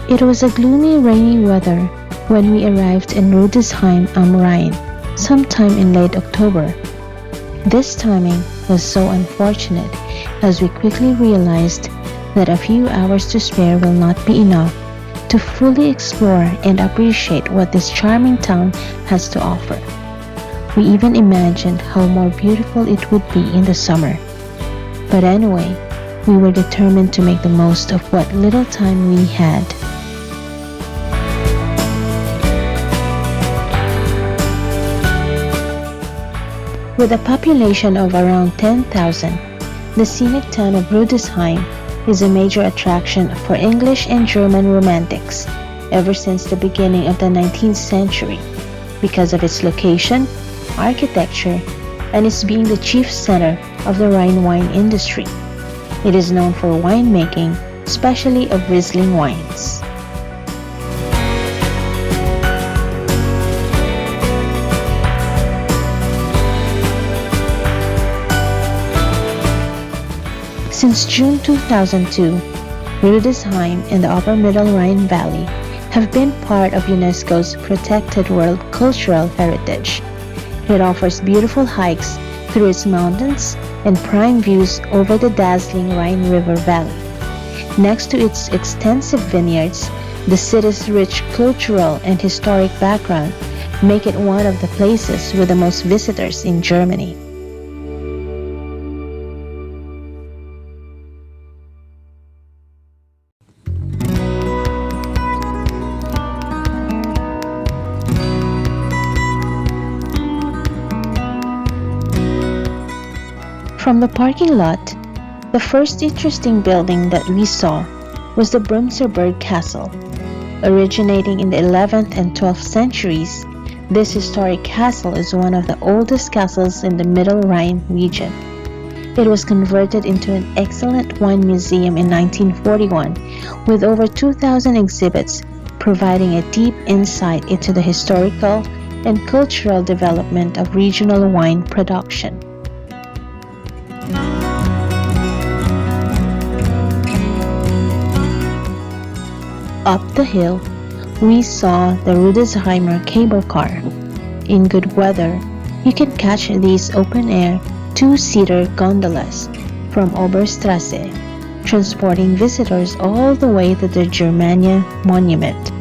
It was a gloomy, rainy weather when we arrived in Rudesheim am Rhein, sometime in late October. This timing was so unfortunate as we quickly realized that a few hours to spare will not be enough to fully explore and appreciate what this charming town has to offer. We even imagined how more beautiful it would be in the summer. But anyway, we were determined to make the most of what little time we had. With a population of around 10,000, the scenic town of Rudesheim is a major attraction for English and German romantics ever since the beginning of the 19th century because of its location, architecture, and its being the chief center of the Rhine wine industry. It is known for winemaking, especially of Riesling wines. Since June 2002, Rudesheim and the Upper Middle Rhine Valley have been part of UNESCO's Protected World Cultural Heritage. It offers beautiful hikes through its mountains and prime views over the dazzling Rhine River Valley. Next to its extensive vineyards, the city's rich cultural and historic background make it one of the places with the most visitors in Germany. From the parking lot, the first interesting building that we saw was the Brunzerberg Castle. Originating in the 11th and 12th centuries, this historic castle is one of the oldest castles in the Middle Rhine region. It was converted into an excellent wine museum in 1941 with over 2,000 exhibits, providing a deep insight into the historical and cultural development of regional wine production. Up the hill, we saw the Rudesheimer cable car. In good weather, you can catch these open-air, two-seater gondolas from Oberstrasse, transporting visitors all the way to the Germania Monument.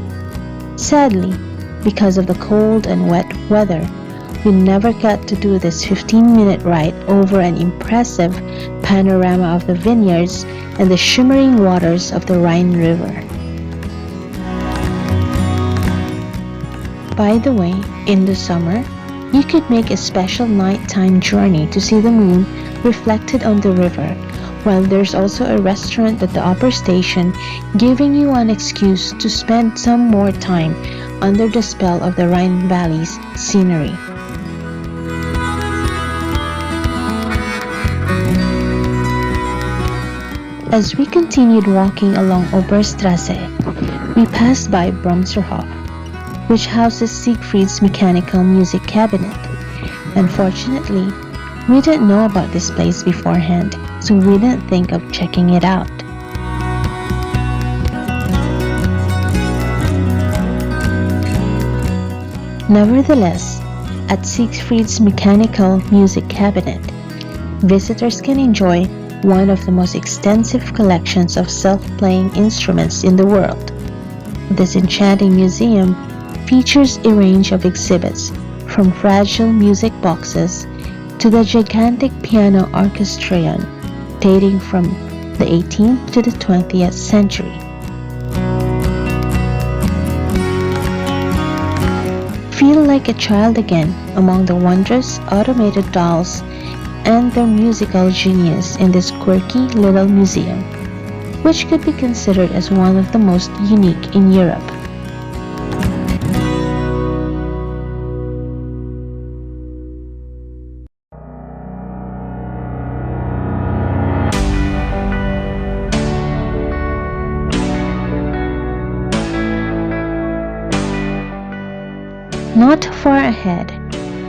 Sadly, because of the cold and wet weather, we never got to do this 15-minute ride over an impressive panorama of the vineyards and the shimmering waters of the Rhine River. By the way, in the summer, you could make a special nighttime journey to see the moon reflected on the river, while there's also a restaurant at the upper station giving you an excuse to spend some more time under the spell of the Rhine Valley's scenery. As we continued walking along Oberstrasse, we passed by Bromserhof, which houses Siegfried's mechanical music cabinet. Unfortunately, we didn't know about this place beforehand, so we didn't think of checking it out. Nevertheless, at Siegfried's mechanical music cabinet, visitors can enjoy one of the most extensive collections of self-playing instruments in the world. This enchanting museum features a range of exhibits from fragile music boxes to the gigantic piano orchestrion dating from the 18th to the 20th century. Feel like a child again among the wondrous automated dolls and their musical genius in this quirky little museum, which could be considered as one of the most unique in Europe. Not far ahead,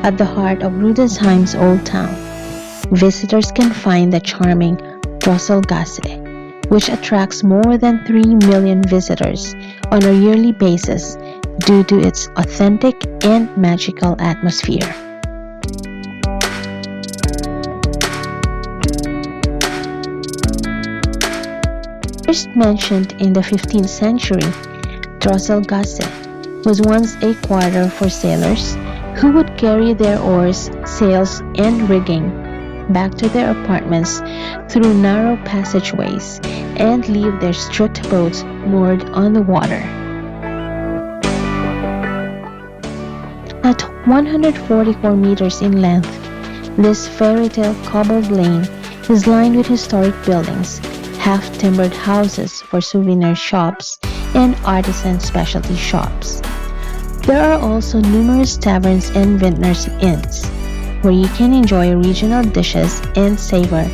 at the heart of Rudesheim's old town, visitors can find the charming Drosselgasse, which attracts more than 3 million visitors on a yearly basis due to its authentic and magical atmosphere. First mentioned in the 15th century, Drosselgasse was once a quarter for sailors who would carry their oars, sails, and rigging back to their apartments through narrow passageways and leave their stripped boats moored on the water. At 144 meters in length, this fairy tale cobbled lane is lined with historic buildings, half-timbered houses for souvenir shops, and artisan specialty shops. There are also numerous taverns and vintners inns, where you can enjoy regional dishes and savor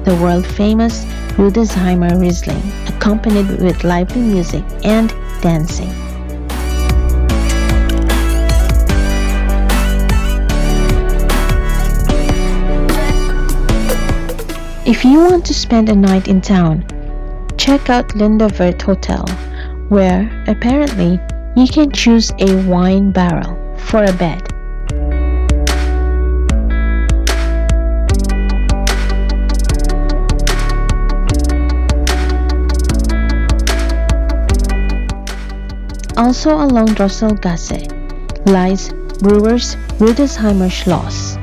the world-famous Rudesheimer Riesling, accompanied with lively music and dancing. If you want to spend a night in town, check out Lindewirt Hotel, where apparently you can choose a wine barrel for a bed. Also along Drosselgasse lies Brewers Rudesheimer Schloss,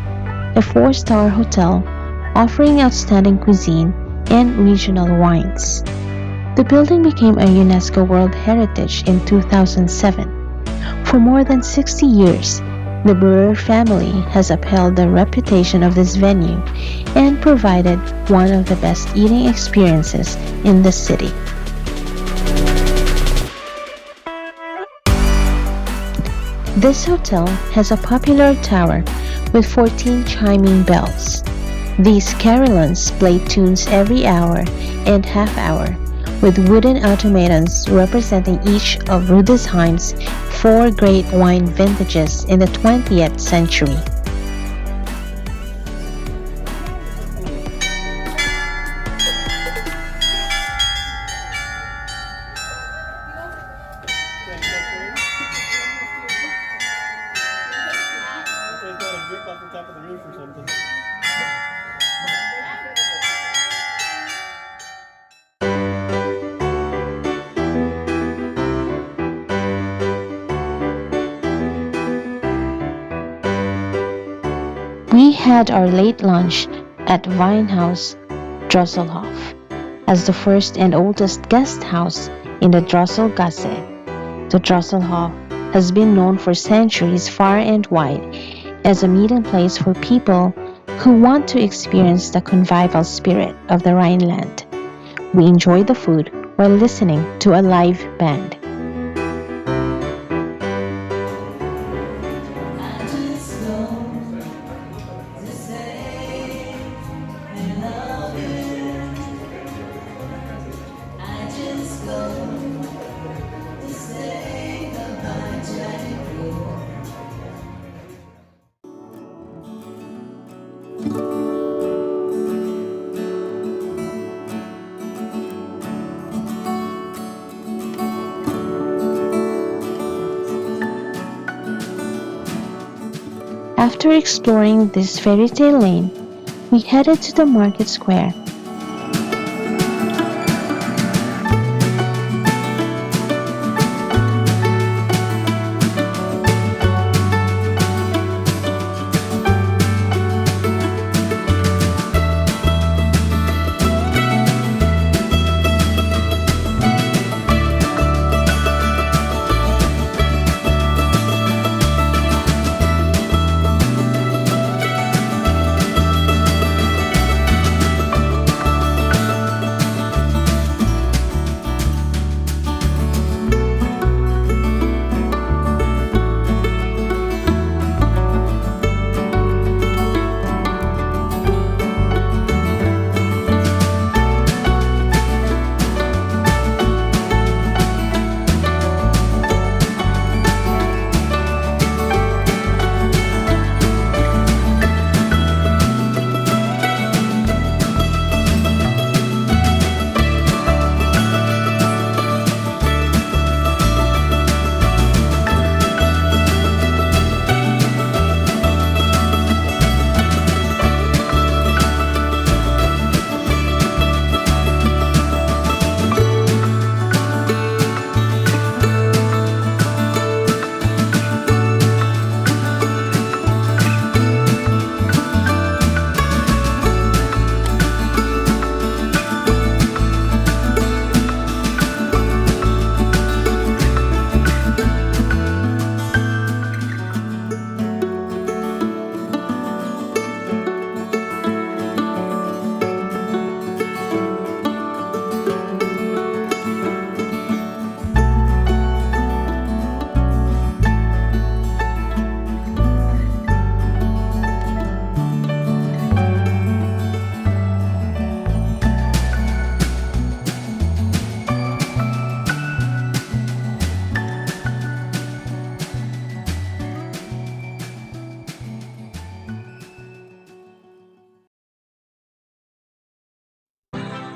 a four-star hotel offering outstanding cuisine and regional wines. The building became a UNESCO World Heritage in 2007. For more than 60 years, the Brewer family has upheld the reputation of this venue and provided one of the best eating experiences in the city. This hotel has a popular tower with 14 chiming bells. These carillons play tunes every hour and half hour, with wooden automatons representing each of Rudesheim's four great wine vintages in the 20th century. We had our late lunch at Weinhaus Drosselhof, as the first and oldest guest house in the Drosselgasse. The Drosselhof has been known for centuries far and wide as a meeting place for people who want to experience the convivial spirit of the Rhineland. We enjoy the food while listening to a live band. After exploring this fairy tale lane, we headed to the market square.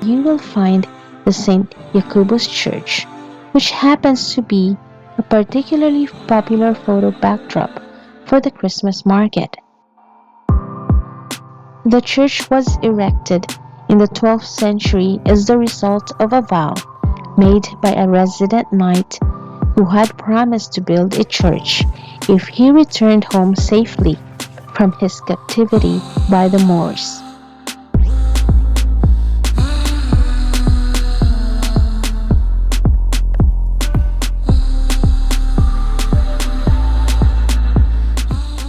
you will find the St. Jacobus Church, which happens to be a particularly popular photo backdrop for the Christmas market. The church was erected in the 12th century as the result of a vow made by a resident knight who had promised to build a church if he returned home safely from his captivity by the Moors.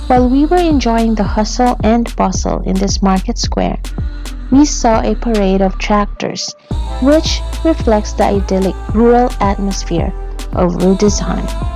While we were enjoying the hustle and bustle in this market square, we saw a parade of tractors, which reflects the idyllic rural atmosphere of Rudesheim.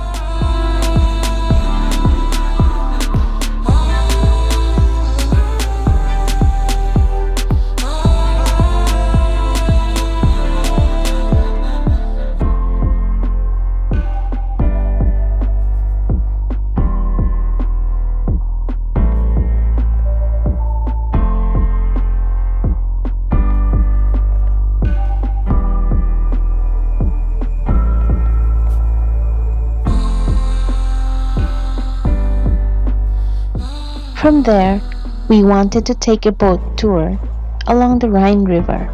From there, we wanted to take a boat tour along the Rhine River.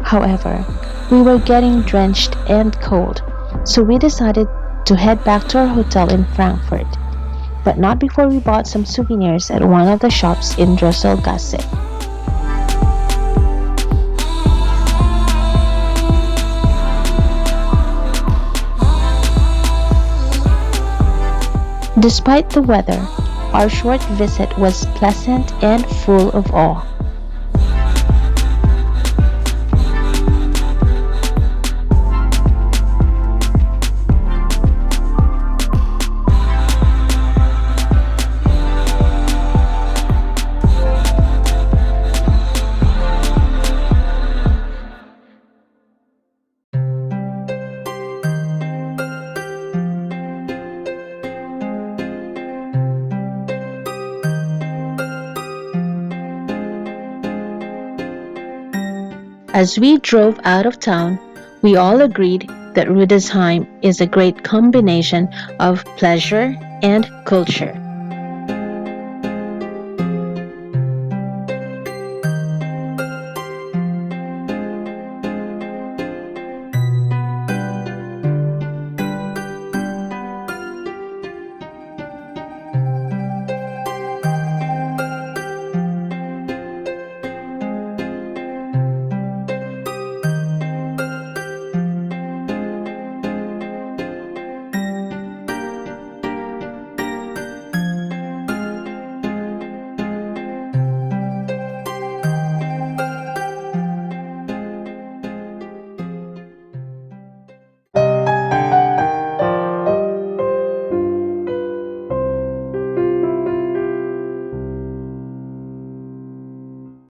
However, we were getting drenched and cold, so we decided to head back to our hotel in Frankfurt, but not before we bought some souvenirs at one of the shops in Drosselgasse. Despite the weather, our short visit was pleasant and full of awe. As we drove out of town, we all agreed that Rudesheim is a great combination of pleasure and culture.